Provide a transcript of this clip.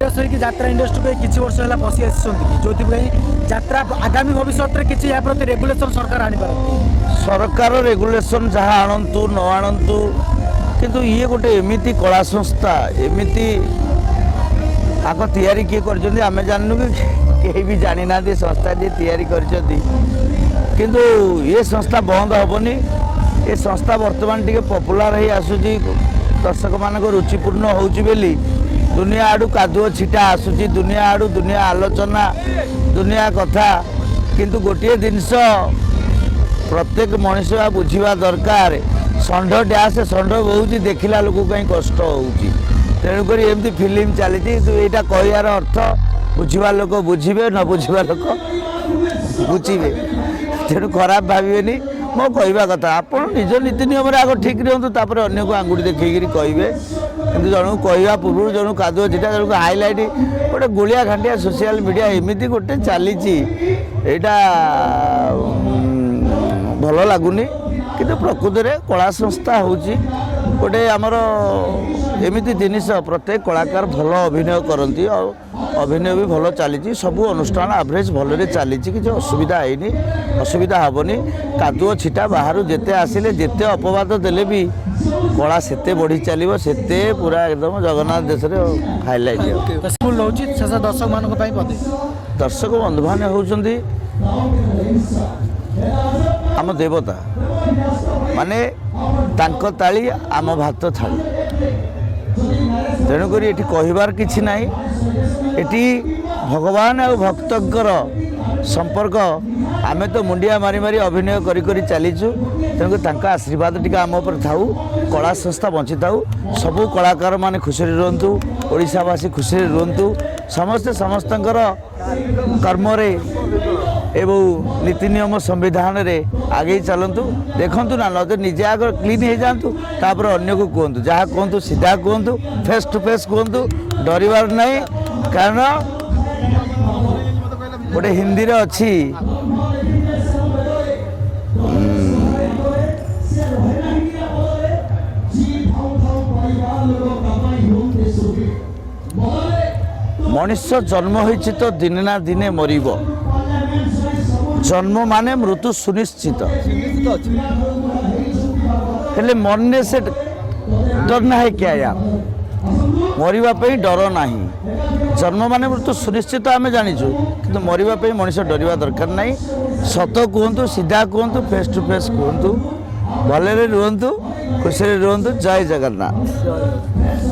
कि यात्रा इंडस्ट्री को किसी वर्ष है पशि आसी जो यात्रा आगामी भविष्य में किसी या प्रति रेगुलेशन सरकार आनीपार सरकार रेगुलेशन जहाँ आणतु न आणतु किंतु ये गोटे एमिति कला संस्था एमिति आग तैयारी किए कर आम जानू कि कहीं भी जानी ना संस्था जी तैयारी कर किंतु ये संस्था बंद हेनी ये संस्था बर्तमान टी पपुलार ही आसूची दर्शक मान रुचिपूर्ण होली दुनिया आड़ू कादुओ छिटा आसूची दुनिया आड़ू दुनिया आलोचना दुनिया कथा किंतु गोटे जिनस प्रत्येक मनुष्य बुझा दरकार षंढ डैस षंढ बहुत देखला लोक कहीं कष्ट होगी तेणुक एमती फिल्म चली यहाँ कहार अर्थ बुझा लोक बुझे न बुझा लोक बुझे तेणु खराब भावे मो कहवा कथा आप निज नीति नियम आग ठीक रुहतु तापर अन्य को आंगुठी देखिए कहे कि जन कह पूर्व जन कादुओ छिटा जन हाइलाइट गोटे गुलिया घाटिया सोशल मीडिया एमती गोटे चली भल लगुनि किंतु प्रकृत में कला संस्था हूँ गोटे आमर एमती जिनिस प्रत्येक कलाकार भल अभिनय करती और अभिनय भी भल चली सबू अनुष्ठान एवरेज भल चली किसी असुविधा है असुविधा हेनी कादुओ छिटा बाहर जिते आसिले जिते अपवाद देले भी कला सेते बढ़ी चलो सेते पूरा एकदम जगन्नाथ देश हाइलाइट दर्शक मान दर्शक बंधु मैंने होती आम देवता माने तांको ताली आम भात थाली तेणुक ये कहबार किसी ना ये भगवान और भक्तर संपर्क आमे तो मुंडिया मारी मारी अभिनय करी करी चलीचु तेणुक आशीर्वाद टी आम उपर थाऊ कला संस्था बंची थाऊ सबू कलाकार माने खुशी रुहतु ओडिशावासी खुशी रुहतु समस्ते समस्तंकर कर्म एवं नीति नियम संविधान रे आगे चलतु देखु ना न निजे आग क्लीन हो जातु तापर अन्य को कहतु जहाँ कहतु सीधा कहतु फेस टू फेस कहतु डरबार नहीं कारण गोटे हिंदी रे अच्छी मनुष्य जन्म होइछि तो दिने ना दिने मरिब जन्म माने मृत्यु सुनिश्चित हेले मरने से डरना है क्या यार मरिबा पे डर नहीं जन्म माने मृत्यु सुनिश्चित आम जानीचु कि मरिबा पे मनुष्य डरवा दरकार नहीं सत कहतु सीधा कहतु फेस टू फेस कहतु भले रुहतु खुशी रुहतु जय जगन्नाथ।